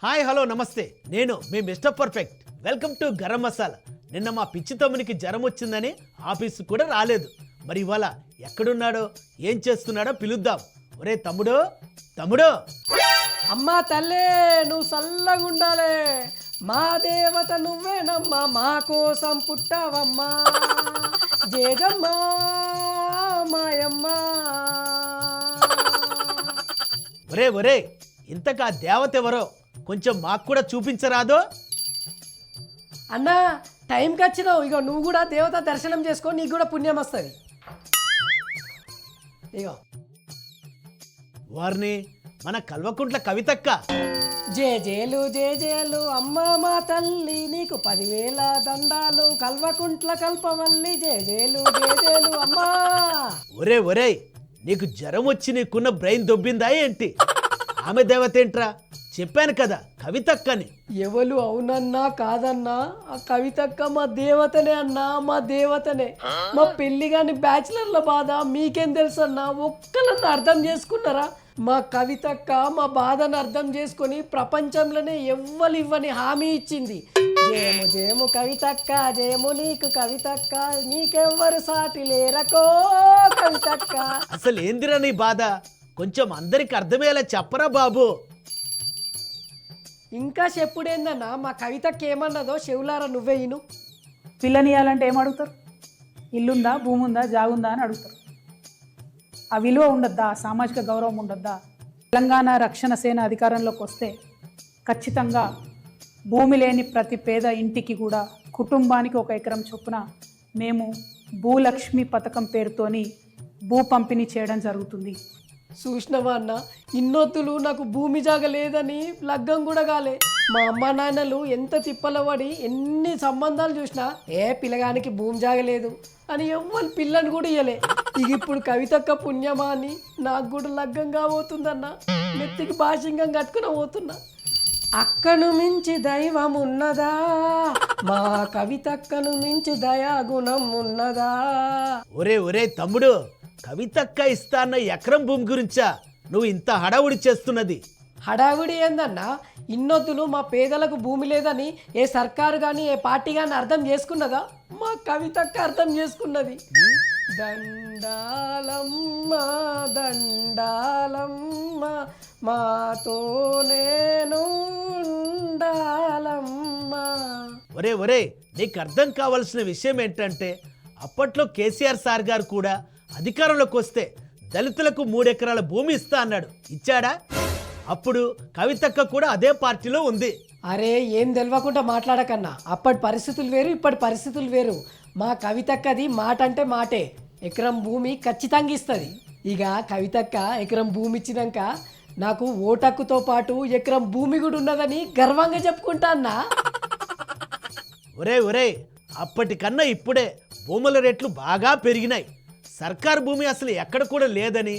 Hi hello నమస్తే, నేను మీ mister perfect. Welcome to Garam Masala. నిన్న మా పిచ్చి తమ్మునికి జ్వరం వచ్చిందని ఆఫీసు కూడా రాలేదు. మరి ఇవాళ ఎక్కడున్నాడో ఏం చేస్తున్నాడో పిలుద్దాం. ఒరే తమ్ముడు, తమ్ముడు. అమ్మా తల్లే, నువ్వు చల్లగుండాలే. మా దేవత నువ్వేనమ్మా, మా కోసం పుట్టావమ్మా. జేజమ్మా మాయమ్మా. ఒరే ఒరే, ఇంతకా దేవత ఎవరో కొంచెం మాకు కూడా చూపించరాదో? అన్నా టైంకి వచ్చినావు, ఇగో నువ్వు కూడా దేవత దర్శనం చేసుకో, నీకు కూడా పుణ్యం వస్తుంది. ఇగో వారిని మన కల్వకుంట్ల కవితక్క. జేజేలు అమ్మ మా తల్లి, నీకు 10,000 దండాలు. కల్వకుంట్ల కల్పవల్లి, జేజేలు అమ్మా. ఒరే ఒరే, నీకు జ్వరం వచ్చి నీకున్న బ్రెయిన్ దొబ్బిందా ఏంటి? ఆమె దేవత ఏంట్రా? చెప్పాను కదా కవితక్కని. ఎవరు అవునన్నా కాదన్నా, ఆ కవితక్క మా దేవతనే అన్నా, మా దేవతనే. మా పెళ్లి కాని బ్యాచిలర్ల బాధ మీకేం తెలుసు అన్నా? ఒక్కలన్నా అర్థం చేసుకున్నారా? మా కవితక్క మా బాధను అర్థం చేసుకొని ప్రపంచంలోనే ఎవ్వరు ఇవ్వని హామీ ఇచ్చింది. జయము జయము కవితక్క, జయము నీకు కవితక్క, నీకెవ్వరు సాటి లేరకో కవితక్క. అసలు ఏందిరా నీ బాధ? కొంచెం అందరికి అర్థమయ్యేలా చెప్పరా బాబు. ఇంకా చెప్పుడేందన్నా, మా కవితకి ఏమన్నదో చెవులారా నువ్వే ఇను. పిల్లనియాలంటే ఏం అడుగుతారు? ఇల్లుందా, భూమి ఉందా, జాగుందా అని అడుగుతారు. ఆ విలువ ఉండద్దా? సామాజిక గౌరవం ఉండద్దా? తెలంగాణ రక్షణ సేన అధికారంలోకి వస్తే ఖచ్చితంగా భూమి లేని ప్రతి పేద ఇంటికి కూడా కుటుంబానికి 1 ఎకరం చొప్పున మేము భూలక్ష్మి పథకం పేరుతోని భూ పంపిణీ చేయడం జరుగుతుంది. చూసినవా అన్న, ఇన్నొత్తులు నాకు భూమి జాగ లేదని లగ్గం కూడా కాలే. మా అమ్మ నాన్నలు ఎంత తిప్పలబడి ఎన్ని సంబంధాలు చూసినా పిల్లగానికి భూమి జాగలేదు అని ఎవ్వరు పిల్లని కూడా ఇయ్యలే. ఇక ఇప్పుడు కవితక్క పుణ్యమా అని నాకు కూడా లగ్గం కాబోతుందన్న. నెత్తికి భాషింగం కట్టుకుని పోతున్నా. అక్కను మించి దైవం ఉన్నదా, మా కవితక్కను మించి దయాగుణం ఉన్నదా? ఒరే ఒరే తమ్ముడు, కవితక్క ఇస్తా అన్న ఎకరం భూమి గురించా నువ్వు ఇంత హడావుడి చేస్తున్నది? హడావిడి ఏందన్నా, ఇన్నొద్దులు మా పేదలకు భూమి లేదని ఏ సర్కారు కానీ ఏ పార్టీ కానీ అర్థం చేసుకున్నదా? మా కవితక్క అర్థం చేసుకున్నది. దండాలమ్మ దండాలమ్మ, మాతో నేను ఉండాలమ్మ. ఒరే ఒరే, నీకు అర్థం కావాల్సిన విషయం ఏంటంటే, అప్పట్లో కేసీఆర్ సార్ గారు కూడా అధికారంలోకి వస్తే దళితులకు 3 ఎకరాల భూమి ఇస్తా అన్నాడు. ఇచ్చాడా? అప్పుడు కవితక్క కూడా అదే పార్టీలో ఉంది. అరే ఏం తెలియకుండా మాట్లాడకన్నా. అప్పటి పరిస్థితులు వేరు, ఇప్పటి పరిస్థితులు వేరు. మా కవితక్కది మాట అంటే మాటే. ఎకరం భూమి ఖచ్చితంగా ఇస్తుంది. ఇక కవితక్క ఎకరం భూమి ఇచ్చినాక నాకు ఓటక్కుతో పాటు ఎకరం భూమి కూడా ఉన్నదని గర్వంగా చెప్పుకుంటా అన్నా. ఒరే ఒరే, అప్పటికన్నా ఇప్పుడే భూముల రేట్లు బాగా పెరిగినాయి. సర్కారు భూమి అసలు ఎక్కడ కూడా లేదని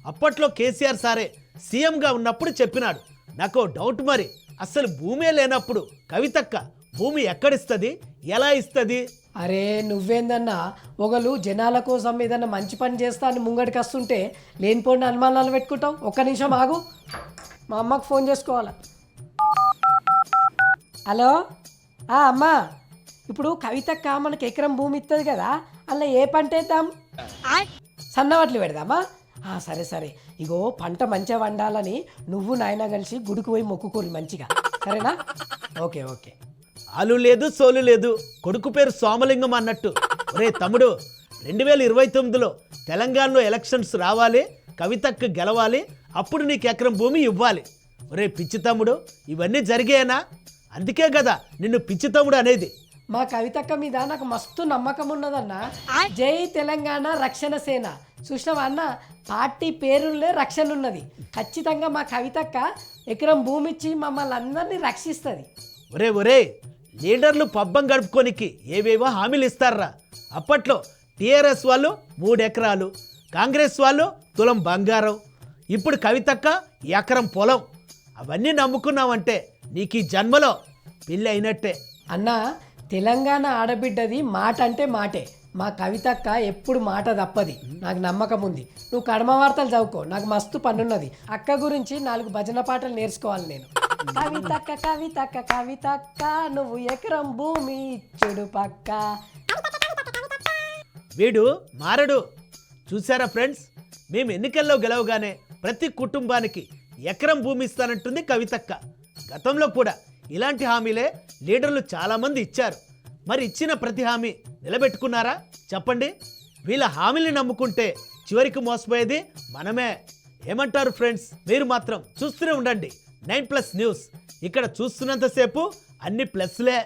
అప్పట్లో కేసీఆర్ సారే సీఎంగా ఉన్నప్పుడు చెప్పినాడు. నాకు డౌట్, మరి అసలు భూమే లేనప్పుడు కవితక్క భూమి ఎక్కడిస్తుంది, ఎలా ఇస్తుంది? అరే నువ్వేందన్నా, ఒకళ్ళు జనాల కోసం ఏదన్నా మంచి పని చేస్తా అని ముంగడికి వస్తుంటే లేనిపోయిన అనుమానాలు పెట్టుకుంటావు. 1 నిమిషం ఆగు, మా అమ్మకు ఫోన్ చేసుకోవాలా. హలో అమ్మా, ఇప్పుడు కవితక్క మనకి ఎకరం భూమి ఇస్తుంది కదా, అలా ఏ పంట వేద్దాం? సన్నవట్లు పెడదామా? సరే సరే, ఇగో పంట మంచిగా వండాలని నువ్వు నాయన కలిసి గుడికి పోయి మొక్కుకోరు మంచిగా, సరేనా? Okay okay. ఆలు లేదు సోలు లేదు, కొడుకు పేరు సోమలింగం అన్నట్టు. ఒరే తమ్ముడు, 2029లో తెలంగాణలో ఎలక్షన్స్ రావాలి, కవితక్క గెలవాలి, అప్పుడు నీకు ఎకరం భూమి ఇవ్వాలి. ఒరే పిచ్చి తమ్ముడు, ఇవన్నీ జరిగాయనా? అందుకే కదా నిన్ను పిచ్చి తమ్ముడు అనేది. మా కవితక్క మీద నాకు మస్తు నమ్మకం ఉన్నదన్న. జై తెలంగాణ రక్షణ సేన. చూసినావా అన్న, పార్టీ పేరులే రక్షణ ఉన్నది. ఖచ్చితంగా మా కవితక్క ఎకరం భూమి ఇచ్చి మమ్మల్ని అందరినీ రక్షిస్తుంది. ఒరే ఒరే, లీడర్లు పబ్బం గడుపుకోనికి ఏవేవో హామీలు ఇస్తారా? అప్పట్లో టీఆర్ఎస్ వాళ్ళు 3 ఎకరాలు, కాంగ్రెస్ వాళ్ళు తులం బంగారం, ఇప్పుడు కవితక్క ఎకరం పొలం. అవన్నీ నమ్ముకున్నావంటే నీకు ఈ జన్మలో పెళ్ళి అయినట్టే. అన్నా, తెలంగాణ ఆడబిడ్డది మాట అంటే మాటే. మా కవితక్క ఎప్పుడు మాట తప్పది, నాకు నమ్మకం ఉంది. నువ్వు కడమ వార్తలు చదువుకో, నాకు మస్తు పనున్నది. అక్క గురించి 4 భజన పాటలు నేర్చుకోవాలి నేను. కవితక్క కవితక్క కవితక్క నువ్వు ఎకరం భూమి ఇచ్చుడు పక్క. వీడు మారడు. చూసారా ఫ్రెండ్స్, మేము ఎన్నికల్లో గెలవగానే ప్రతి కుటుంబానికి ఎకరం భూమి ఇస్తానంటుంది కవితక్క. గతంలో కూడా ఇలాంటి హామీలే లీడర్లు చాలామంది ఇచ్చారు. మరి ఇచ్చిన ప్రతి హామీ నిలబెట్టుకున్నారా చెప్పండి? వీళ్ళ హామీని నమ్ముకుంటే చివరికి మోసపోయేది మనమే. ఏమంటారు ఫ్రెండ్స్? మీరు మాత్రం చూస్తూనే ఉండండి 9+ న్యూస్. ఇక్కడ చూస్తున్నంతసేపు అన్ని ప్లస్లే.